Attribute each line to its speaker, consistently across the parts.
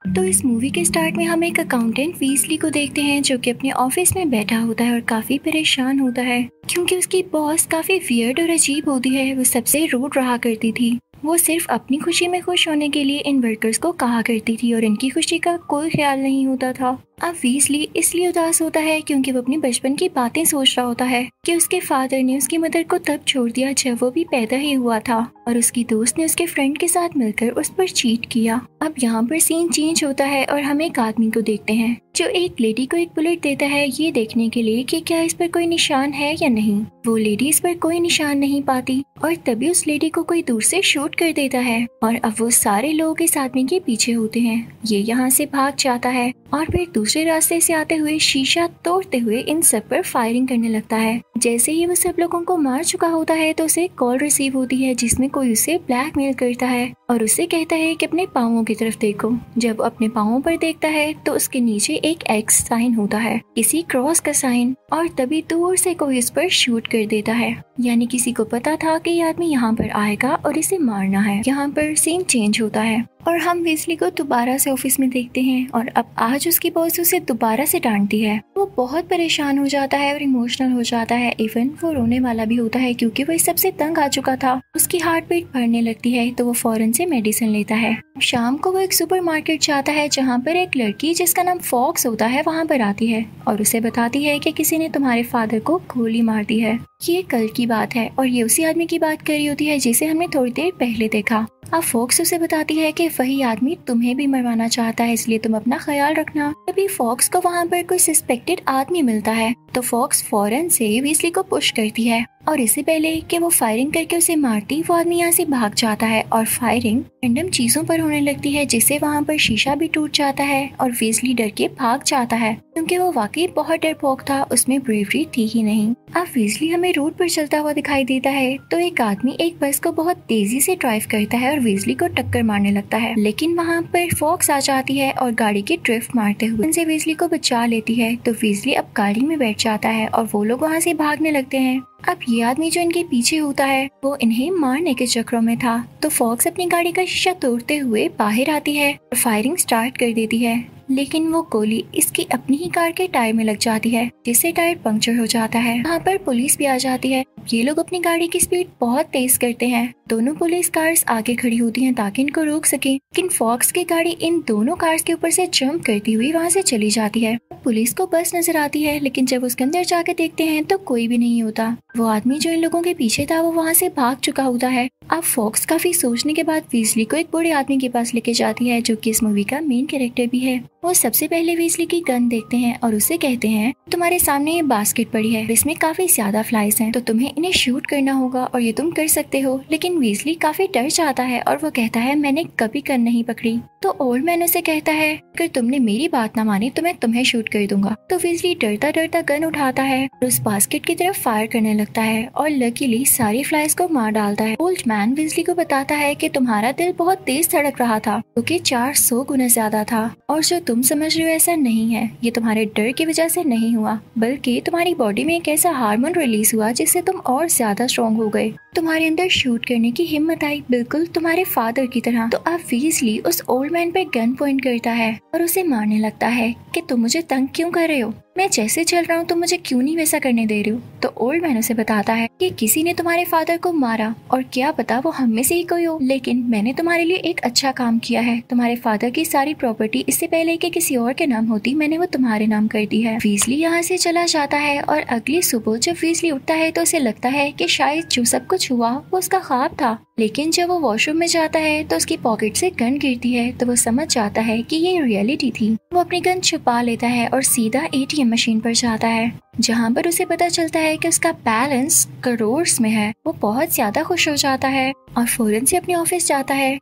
Speaker 1: तो इस मूवी के स्टार्ट में हम एक अकाउंटेंट वीजली को देखते हैं जो कि अपने ऑफिस में बैठा होता है और काफी परेशान होता है क्योंकि उसकी बॉस काफी वियर्ड और अजीब होती है। वो सबसे रूड रहा करती थी। वो सिर्फ अपनी खुशी में खुश होने के लिए इन वर्कर्स को कहा करती थी और इनकी खुशी का कोई ख्याल नहीं होता था। अब वीजली इसलिए उदास होता है क्योंकि वो अपनी बचपन की बातें सोच रहा होता है कि उसके फादर ने उसकी मदर को तब छोड़ दिया जब वो भी पैदा ही हुआ था और उसकी दोस्त ने उसके फ्रेंड के साथ मिलकर उस पर चीट किया। अब यहाँ पर सीन चेंज होता है और हम एक आदमी को देखते हैं जो एक लेडी को एक बुलेट देता है ये देखने के लिए कि क्या इस पर कोई निशान है या नहीं। वो लेडी इस पर कोई निशान नहीं पाती और तभी उस लेडी को कोई दूर से शूट कर देता है और अब वो सारे लोग इस आदमी के पीछे होते हैं। ये यहाँ से भाग जाता है और फिर दूसरे रास्ते से आते हुए शीशा तोड़ते हुए इन सब पर फायरिंग करने लगता है। जैसे ही वो सब लोगों को मार चुका होता है तो उसे कॉल रिसीव होती है जिसमें कोई उसे ब्लैकमेल करता है और उसे कहता है कि अपने पाँवों की तरफ देखो। जब अपने पाँवों पर देखता है तो उसके नीचे एक एक्स साइन होता है, किसी क्रॉस का साइन, और तभी दूर से कोई उस पर शूट कर देता है। यानी किसी को पता था कि ये आदमी यहाँ पर आएगा और इसे मारना है। यहाँ पर सीन चेंज होता है और हम वीजली को दोबारा से ऑफिस में देखते हैं और अब आज उसकी बॉस उसे दोबारा से डांटती है। वो बहुत परेशान हो जाता है और इमोशनल हो जाता है। इवन वो रोने वाला भी होता है क्योंकि वो इस सबसे तंग आ चुका था। उसकी हार्ट बीट बढ़ने लगती है तो वो फौरन से मेडिसिन लेता है। शाम को वो एक सुपरमार्केट जाता है जहाँ पर एक लड़की जिसका नाम फॉक्स होता है वहाँ पर आती है और उसे बताती है कि किसी ने तुम्हारे फादर को गोली मार दी है। ये कल की बात है और ये उसी आदमी की बात कर रही होती है जिसे हमने थोड़ी देर पहले देखा। अब फॉक्स उसे बताती है कि वही आदमी तुम्हें भी मरवाना चाहता है इसलिए तुम अपना ख्याल रखना। तभी फॉक्स को वहाँ पर कोई सस्पेक्टेड आदमी मिलता है तो फॉक्स फौरन से वीजली को पुश करती है और इससे पहले कि वो फायरिंग करके उसे मारती वो आदमी यहाँ से भाग जाता है और फायरिंग रैंडम चीजों पर होने लगती है जिससे वहाँ पर शीशा भी टूट जाता है और वीजली डर के भाग जाता है क्योंकि वो वाकई बहुत डरपोक था, उसमें ब्रेवरी थी ही नहीं। अब वीजली हमें रोड पर चलता हुआ दिखाई देता है तो एक आदमी एक बस को बहुत तेजी से ड्राइव करता है और वीजली को टक्कर मारने लगता है, लेकिन वहाँ पर फॉक्स आ जाती है और गाड़ी की ड्रिफ्ट मारते हुए उनसे वीजली को बचा लेती है। तो वीजली अब गाड़ी में बैठ जाता है और वो लोग वहाँ से भागने लगते हैं। अब ये आदमी जो इनके पीछे होता है वो इन्हें मारने के चक्रों में था तो फॉक्स अपनी गाड़ी का शीशा तोड़ते हुए बाहर आती है और फायरिंग स्टार्ट कर देती है, लेकिन वो गोली इसकी अपनी ही कार के टायर में लग जाती है जिससे टायर पंक्चर हो जाता है। वहाँ पर पुलिस भी आ जाती है। ये लोग अपनी गाड़ी की स्पीड बहुत तेज करते हैं। दोनों पुलिस कार्स आगे खड़ी होती हैं ताकि इनको रोक सके, लेकिन फॉक्स की गाड़ी इन दोनों कार्स के ऊपर से जंप करती हुई वहाँ से चली जाती है। पुलिस को बस नजर आती है लेकिन जब उसके अंदर जाकर देखते हैं तो कोई भी नहीं होता। वो आदमी जो इन लोगों के पीछे था वो वहाँ से भाग चुका होता है। अब फॉक्स काफी सोचने के बाद वीजली को एक बूढ़े आदमी के पास लेके जाती है जो कि इस मूवी का मेन कैरेक्टर भी है। वो सबसे पहले वीजली की गन देखते हैं और उसे कहते हैं तुम्हारे सामने ये बास्केट पड़ी है, इसमें काफी ज्यादा फ्लाइज हैं तो तुम्हें इन्हें शूट करना होगा और ये तुम कर सकते हो। लेकिन वीजली काफी डर जाता है और वो कहता है मैंने कभी गन नहीं पकड़ी। तो ओल्ड मैन उसे कहता है अगर तुमने मेरी बात ना मानी तो मैं तुम्हें शूट कर दूंगा। तो वीजली डरता डरता गन उठाता है और उस बास्केट की तरफ फायर करने लगता है और लकीली सारी फ्लाइज को मार डालता है। ओल्ड मैन वीजली को बताता है कि तुम्हारा दिल बहुत तेज धड़क रहा था क्योंकि 400 गुना ज्यादा था और जो तुम समझ रहे हो ऐसा नहीं है। ये तुम्हारे डर की वजह से नहीं हुआ बल्कि तुम्हारी बॉडी में एक ऐसा हार्मोन रिलीज हुआ जिससे तुम और ज्यादा स्ट्रॉन्ग हो गए। तुम्हारे अंदर शूट करने की हिम्मत आई बिल्कुल तुम्हारे फादर की तरह। तो अब वीजली उस ओल्ड मैन पे गन पॉइंट करता है और उसे मारने लगता है कि तुम मुझे तंग क्यों कर रहे हो, मैं जैसे चल रहा हूँ तुम मुझे क्यों नहीं वैसा करने दे रहे हो। तो ओल्ड मैन उसे बताता है कि किसी ने तुम्हारे फादर को मारा और क्या पता वो हम में से ही कोई हो, लेकिन मैंने तुम्हारे लिए एक अच्छा काम किया है। तुम्हारे फादर की सारी प्रॉपर्टी इससे पहले कि किसी और के नाम होती मैंने वो तुम्हारे नाम कर दी है। वीजली यहाँ से चला जाता है और अगली सुबह जब वीजली उठता है तो उसे लगता है कि शायद जो सब कुछ हुआ वो उसका ख्वाब था, लेकिन जब वो वॉशरूम में जाता है तो उसकी पॉकेट से गन गिरती है तो वो समझ जाता है कि ये रियलिटी थी। वो अपनी गन छुपा लेता है और सीधा एटीएम मशीन पर जाता है जहाँ पर उसे पता चलता है कि उसका बैलेंस करोड़ में है। वो बहुत ज्यादा खुश हो जाता है और फौरन से अपने ऑफिस जाता है।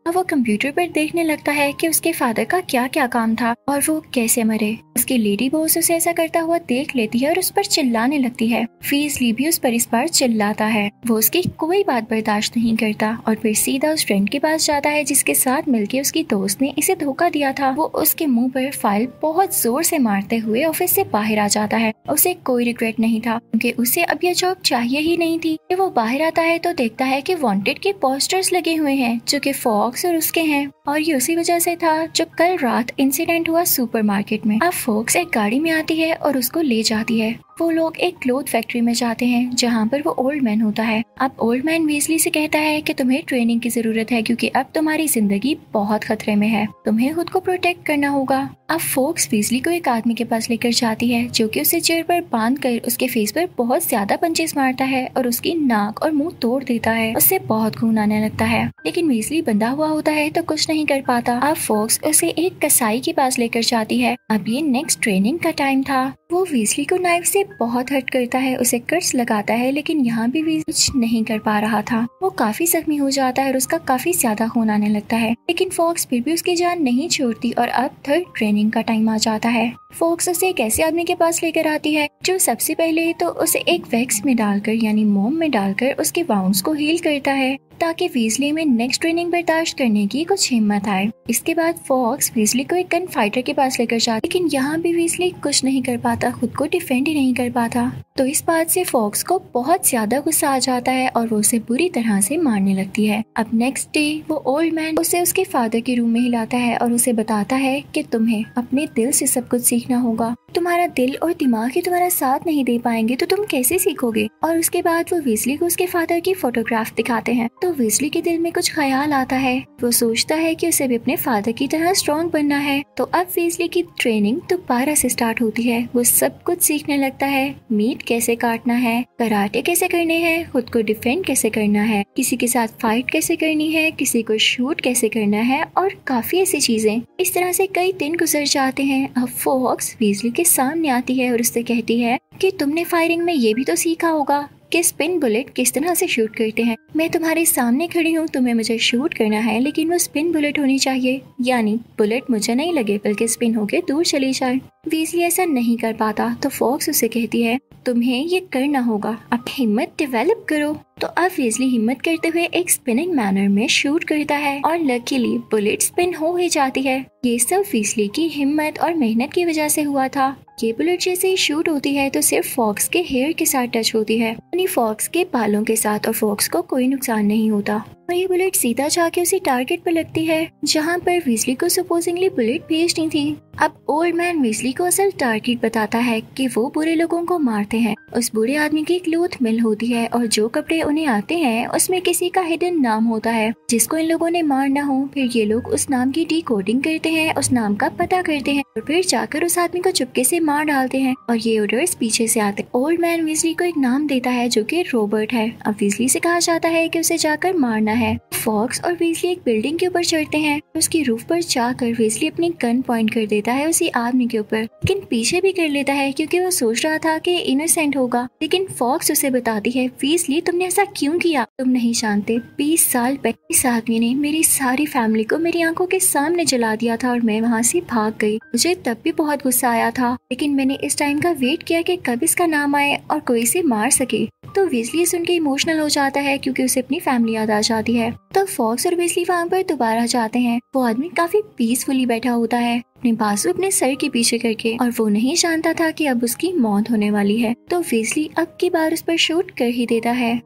Speaker 1: वो कंप्यूटर पर देखने लगता है कि उसके फादर का क्या क्या काम था और वो कैसे मरे। उसकी लेडी बॉस उसे ऐसा करता हुआ देख लेती है और उस पर चिल्लाने लगती है। वीजली भी उस पर इस बार चिल्लाता है। वो उसकी कोई बात बर्दाश्त नहीं करता और फिर सीधा उस फ्रेंड के पास जाता है जिसके साथ मिलकर उसकी दोस्त ने इसे धोखा दिया था। वो उसके मुंह पर फाइल बहुत जोर से मारते हुए ऑफिस से बाहर आ जाता है। उसे कोई रिग्रेट नहीं था क्योंकि उसे अब यह जॉब चाहिए ही नहीं थी। जब वो बाहर आता है तो देखता है कि वांटेड के पोस्टर्स लगे हुए हैं जो कि फॉक्स और उसके हैं, और ये उसी वजह से था जो कल रात इंसिडेंट हुआ सुपरमार्केट में। अब फॉक्स एक गाड़ी में आती है और उसको ले जाती है। वो लोग एक क्लोथ फैक्ट्री में जाते हैं जहाँ पर वो ओल्ड मैन होता है। अब ओल्ड मैन वीजली से कहता है कि तुम्हें ट्रेनिंग की जरूरत है क्योंकि अब तुम्हारी जिंदगी बहुत खतरे में है, तुम्हें खुद को प्रोटेक्ट करना होगा। अब फोक्स वीजली को एक आदमी के पास लेकर जाती है जो कि उसे चेयर पर बांध कर उसके फेस पर बहुत ज्यादा पंचेस मारता है और उसकी नाक और मुंह तोड़ देता है। उससे बहुत खून आने लगता है, लेकिन वीजली बंधा हुआ होता है तो कुछ नहीं कर पाता। अब फोक्स उसे एक कसाई के पास लेकर जाती है। अब ये नेक्स्ट ट्रेनिंग का टाइम था। वो वीजली को नाइफ से बहुत हर्ट करता है, उसे कट्स लगाता है, लेकिन यहाँ भी वीजली कुछ नहीं कर पा रहा था। वो काफी जख्मी हो जाता है और उसका काफी ज्यादा खून आने लगता है, लेकिन फॉक्स फिर भी उसकी जान नहीं छोड़ती और अब थर्ड ट्रेनिंग का टाइम आ जाता है। फॉक्स उसे एक ऐसे आदमी के पास लेकर आती है जो सबसे पहले तो उसे एक वैक्स में डालकर यानी मोम में डालकर उसके वाउंड्स को हील करता है ताकि वीजली में नेक्स्ट ट्रेनिंग बर्दाश्त करने की कुछ हिम्मत आए। इसके बाद फॉक्स वीजली को एक गन फाइटर के पास लेकर जाता, लेकिन यहाँ भी वीजली कुछ नहीं कर पाता, खुद को डिफेंड ही नहीं कर पाता। तो इस बात से फॉक्स को बहुत ज्यादा गुस्सा आ जाता है और वो उसे बुरी तरह से मारने लगती है। अब नेक्स्ट डे वो ओल्ड मैन उसे उसके फादर के रूम में हिलाता है और उसे बताता है कि तुम्हें अपने दिल से सब कुछ सीखना होगा, तुम्हारा दिल और दिमाग ही तुम्हारा साथ नहीं दे पाएंगे तो तुम कैसे सीखोगे। और उसके बाद वो वीजली को उसके फादर की फोटोग्राफ दिखाते हैं तो वीजली के दिल में कुछ ख्याल आता है। वो सोचता है कि उसे भी अपने फादर की तरह स्ट्रॉन्ग बनना है। तो अब वीजली की ट्रेनिंग दोबारा से स्टार्ट होती है। वो सब कुछ सीखने लगता है, मीट कैसे काटना है, कराटे कैसे करने हैं, खुद को डिफेंड कैसे करना है, किसी के साथ फाइट कैसे करनी है, किसी को शूट कैसे करना है और काफी ऐसी चीजें। इस तरह से कई दिन गुजर जाते हैं। अब फॉक्स वीजली के सामने आती है और उससे कहती है कि तुमने फायरिंग में ये भी तो सीखा होगा कि स्पिन बुलेट किस तरह से शूट करते हैं। मैं तुम्हारे सामने खड़ी हूँ, तुम्हें मुझे शूट करना है, लेकिन वो स्पिन बुलेट होनी चाहिए, यानी बुलेट मुझे नहीं लगे बल्कि स्पिन होके दूर चली जाए। वीजली ऐसा नहीं कर पाता तो फॉक्स उसे कहती है तुम्हें ये करना होगा, अब हिम्मत डेवलप करो। तो अब वीजली हिम्मत करते हुए एक स्पिनिंग मैनर में शूट करता है और लकीली बुलेट स्पिन हो ही जाती है। ये सब वीजली की हिम्मत और मेहनत की वजह से हुआ था। ये बुलेट जैसे ही शूट होती है तो सिर्फ फॉक्स के हेयर के साथ टच होती है, यानी फॉक्स के बालों के साथ, और फॉक्स को कोई नुकसान नहीं होता और ये बुलेट सीधा जाके उसी टारगेट पर लगती है जहाँ पर वीजली को सपोजिंगली बुलेट भेजनी थी। अब ओल्ड मैन वीजली को असल टारगेट बताता है कि वो बुरे लोगों को मारते हैं। उस बुरे आदमी की क्लोथ मिल होती है और जो कपड़े उन्हें आते हैं उसमें किसी का हिडन नाम होता है जिसको इन लोगों ने मारना हो। फिर ये लोग उस नाम की डिकोडिंग करते हैं, उस नाम का पता करते हैं और फिर जाकर उस आदमी को चुपके से मार डालते हैं और ये ऑर्डर्स पीछे से आते हैं। ओल्ड मैन वीजली को एक नाम देता है जो कि रॉबर्ट है। अब वीजली से कहा जाता है कि उसे जाकर मारना है। फॉक्स और वीजली एक बिल्डिंग के ऊपर चढ़ते हैं। उसकी रूफ पर जाकर वीजली अपनी गन पॉइंट कर देता है उसी आदमी के ऊपर, लेकिन पीछे भी कर लेता है क्योंकि वो सोच रहा था कि इनोसेंट होगा। लेकिन फॉक्स उसे बताती है वीजली तुमने ऐसा क्यों किया, तुम नहीं जानते 20 साल पहले इस आदमी ने मेरी सारी फैमिली को मेरी आंखों के सामने जला दिया था और मैं वहाँ से भाग गई। मुझे तब भी बहुत गुस्सा आया था, लेकिन मैंने इस टाइम का वेट किया कि कब इसका नाम आए और कोई इसे मार सके। तो वीजली सुन के इमोशनल हो जाता है क्योंकि उसे अपनी फैमिली याद आ जाती है। तो फॉक्स और वीजली वहाँ पर दोबारा जाते हैं। वो आदमी काफी पीसफुली बैठा होता है अपने बाजू अपने सर के पीछे करके, और वो नहीं जानता था कि अब उसकी मौत होने वाली है। तो वीजली अब की बार उस पर शूट कर ही देता है।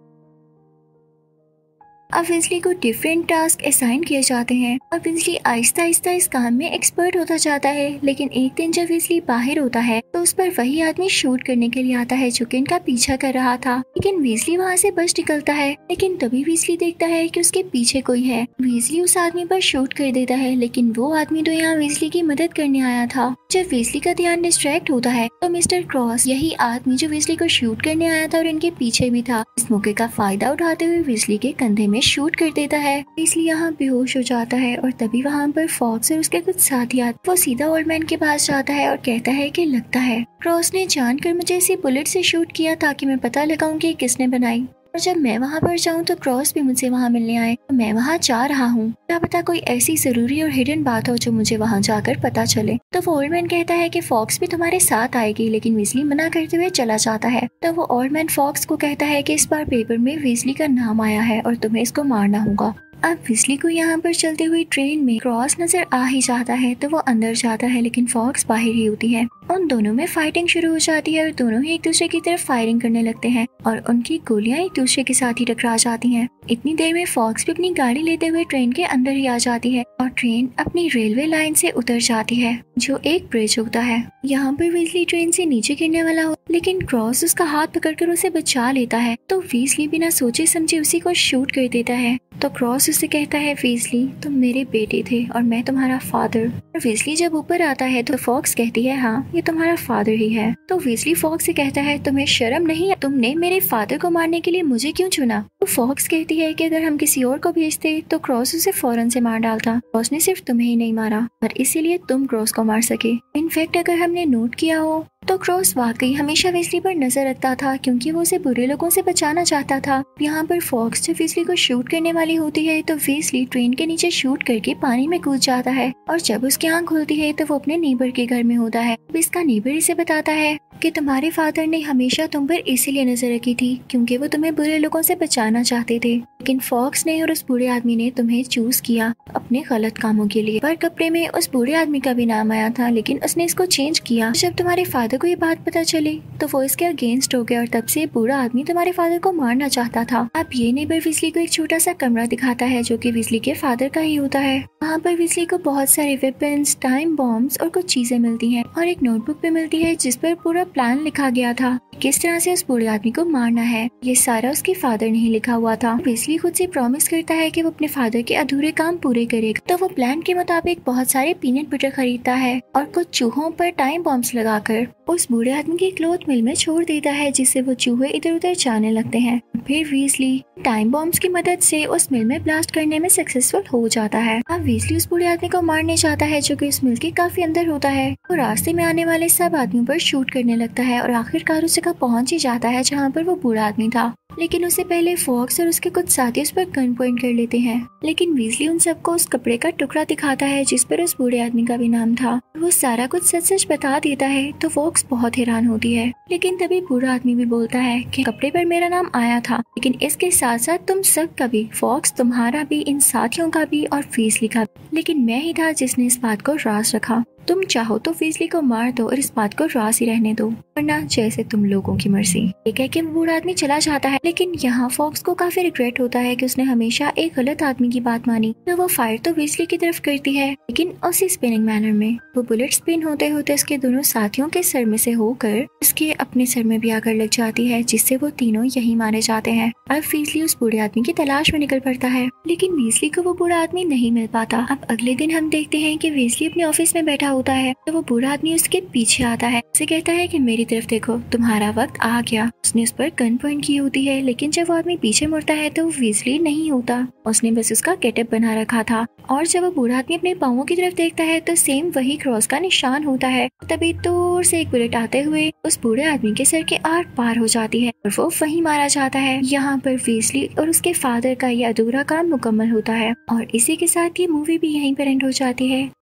Speaker 1: अब वीजली को डिफरेंट टास्क असाइन किए जाते हैं और वीजली आहिस्ता आहिस्ता इस काम में एक्सपर्ट होता जाता है। लेकिन एक दिन जब वीजली बाहर होता है तो उस पर वही आदमी शूट करने के लिए आता है जो कि इनका पीछा कर रहा था। लेकिन वीजली वहाँ से बच निकलता है, लेकिन तभी वीजली देखता है कि उसके पीछे कोई है। वीजली उस आदमी पर शूट कर देता है, लेकिन वो आदमी तो यहाँ वीजली की मदद करने आया था। जब वीजली का ध्यान डिस्ट्रैक्ट होता है तो मिस्टर क्रॉस, यही आदमी जो वीजली को शूट करने आया था और इनके पीछे भी था, इस मौके का फायदा उठाते हुए वीजली के कंधे में शूट कर देता है। वीजली यहाँ बेहोश हो जाता है और तभी वहाँ पर फॉक्स और उसके कुछ साथी आते। वो सीधा ओल्ड मैन के पास जाता है और कहता है कि लगता है क्रॉस ने जानकर मुझे इसी बुलेट से शूट किया ताकि मैं पता लगाऊं कि किसने बनाई। और जब मैं वहाँ पर जाऊँ तो क्रॉस भी मुझसे वहाँ मिलने आए। तो मैं वहाँ जा रहा हूँ, क्या पता कोई ऐसी जरूरी और हिडन बात हो जो मुझे वहाँ जाकर पता चले। तो वो ओल्ड मैन कहता है कि फॉक्स भी तुम्हारे साथ आएगी, लेकिन वीजली मना करते हुए चला जाता है। तो वो ओल्ड मैन फॉक्स को कहता है कि इस बार पेपर में वीजली का नाम आया है और तुम्हें इसको मारना होगा। अब वीजली को यहाँ पर चलती हुई ट्रेन में क्रॉस नजर आ ही जाता है, तो वो अंदर जाता है, लेकिन फॉक्स बाहर ही होती है। उन दोनों में फाइटिंग शुरू हो जाती है और दोनों ही एक दूसरे की तरफ फायरिंग करने लगते हैं और उनकी गोलियां एक दूसरे के साथ ही टकरा जाती हैं। इतनी देर में फॉक्स भी अपनी गाड़ी लेते हुए ट्रेन के अंदर ही आ जाती है और ट्रेन अपनी रेलवे लाइन से उतर जाती है, जो एक ब्रिज होता है। यहाँ पर वीजली ट्रेन से नीचे गिरने वाला हो, लेकिन क्रॉस उसका हाथ पकड़कर उसे बचा लेता है। तो वीजली बिना सोचे समझे उसी को शूट कर देता है। तो क्रॉस उससे कहता है, वीजली तुम मेरे बेटे थे और मैं तुम्हारा फादर। और वीजली जब ऊपर आता है तो फॉक्स कहती है, हाँ ये तुम्हारा फादर ही है। तो वीजली फॉक्स से कहता है, तुम्हें शर्म नहीं है? तुमने मेरे फादर को मारने के लिए मुझे क्यों चुना? तो फॉक्स कहती है कि अगर हम किसी और को भेजते तो क्रॉस उसे फौरन से मार डालता। क्रॉस ने सिर्फ तुम्हें ही नहीं मारा और इसीलिए तुम क्रॉस को मार सके। इनफैक्ट अगर हमने नोट किया हो तो क्रॉस वाकई हमेशा वीजली पर नजर रखता था, क्योंकि वो उसे बुरे लोगों से बचाना चाहता था। यहाँ पर फॉक्स जब वीजली को शूट करने वाली होती है तो वीजली ट्रेन के नीचे शूट करके पानी में कूद जाता है और जब उसकी आंख खुलती है तो वो अपने नेबर के घर में होता है। अब इसका नेबर इसे बताता है कि तुम्हारे फादर ने हमेशा तुम पर इसीलिए नजर रखी थी क्योंकि वो तुम्हें बुरे लोगों से बचाना चाहते थे, लेकिन फॉक्स ने और उस बूढ़े आदमी ने तुम्हें चूज किया अपने गलत कामों के लिए। पर कपड़े में उस बूढ़े आदमी का भी नाम आया था, लेकिन उसने इसको चेंज किया। जब तुम्हारे फादर को ये बात पता चली तो वो इसके अगेंस्ट हो गया और तब से बूढ़ा आदमी तुम्हारे फादर को मारना चाहता था। अब ये नेबर वीजली को एक छोटा सा कमरा दिखाता है जो कि वीजली के फादर का ही होता है। वहाँ पर वीजली को बहुत सारे वेपन्स, टाइम बॉम्ब्स और कुछ चीजें मिलती हैं और एक नोटबुक भी मिलती है जिस पर पूरा प्लान लिखा गया था, किस तरह से उस बूढ़े आदमी को मारना है। ये सारा उसके फादर ने ही लिखा हुआ था। वीजली खुद से प्रॉमिस करता है कि वो अपने फादर के अधूरे काम पूरे करेगा। तो वो प्लान के मुताबिक बहुत सारे पीनट बटर खरीदता है और कुछ चूहों पर टाइम बॉम्ब्स लगाकर उस बूढ़े आदमी की क्लोथ मिल में छोड़ देता है, जिससे वो चूहे इधर उधर जाने लगते हैं। फिर वीजली टाइम बॉम्ब्स की मदद से उस मिल में ब्लास्ट करने में सक्सेसफुल हो जाता है। अब वीजली उस बूढ़े आदमी को मारने चाहता है जो कि उस मिल के काफी अंदर होता है। वो रास्ते में आने वाले सब आदमियों पर शूट करने लगता है और आखिरकार उस जगह पहुंच ही जाता है जहाँ पर वो बूढ़ा आदमी था। लेकिन उससे पहले फॉक्स और उसके कुछ साथी उस पर गन पॉइंट कर लेते हैं, लेकिन वीजली उन सबको उस कपड़े का टुकड़ा दिखाता है जिस पर उस बूढ़े आदमी का भी नाम था। वो सारा कुछ सच सच बता देता है तो फॉक्स बहुत हैरान होती है। लेकिन तभी बूढ़ा आदमी भी बोलता है कि कपड़े पर मेरा नाम आया था, लेकिन इसके साथ साथ तुम सब का भी, फॉक्स तुम्हारा भी, इन साथियों का भी और वीजली का भी, लेकिन मैं ही था जिसने इस बात को राज रखा। तुम चाहो तो वीजली को मार दो और इस बात को राज ही रहने दो, वरना जैसे तुम लोगों की मर्जी। ये कह के वो बूढ़ा आदमी चला जाता है। लेकिन यहाँ फॉक्स को काफी रिग्रेट होता है कि उसने हमेशा एक गलत आदमी की बात मानी। तो वो फायर तो वीजली की तरफ करती है, लेकिन उसी स्पिनिंग मैनर में। वो बुलेट स्पिन होते होते उसके दोनों साथियों के सर में से होकर उसके अपने सर में भी आकर लग जाती है, जिससे वो तीनों यही मारे जाते हैं। अब वीजली उस बूढ़े आदमी की तलाश में निकल पड़ता है, लेकिन वीजली को वो बूढ़ा आदमी नहीं मिल पाता। अब अगले दिन हम देखते हैं कि वीजली अपने ऑफिस में बैठा होता है तो वो बूढ़ा आदमी उसके पीछे आता है। उसे कहता है कि मेरी तरफ देखो, तुम्हारा वक्त आ गया। उसने उस पर गन पॉइंट की होती है, लेकिन जब वो आदमी पीछे मुड़ता है तो वो वीजली नहीं होता, उसने बस उसका गेटअप बना रखा था। और जब वो बूढ़ा आदमी अपने पाँवों की तरफ देखता है तो सेम वही क्रॉस का निशान होता है। तभी दूर से एक बुलेट आते हुए उस बूढ़े आदमी के सर के आर पार हो जाती है और वो वहीं मारा जाता है। यहाँ पर वीजली और उसके फादर का ये अधूरा काम मुकम्मल होता है और इसी के साथ ये मूवी भी यहीं पर एंड हो जाती है।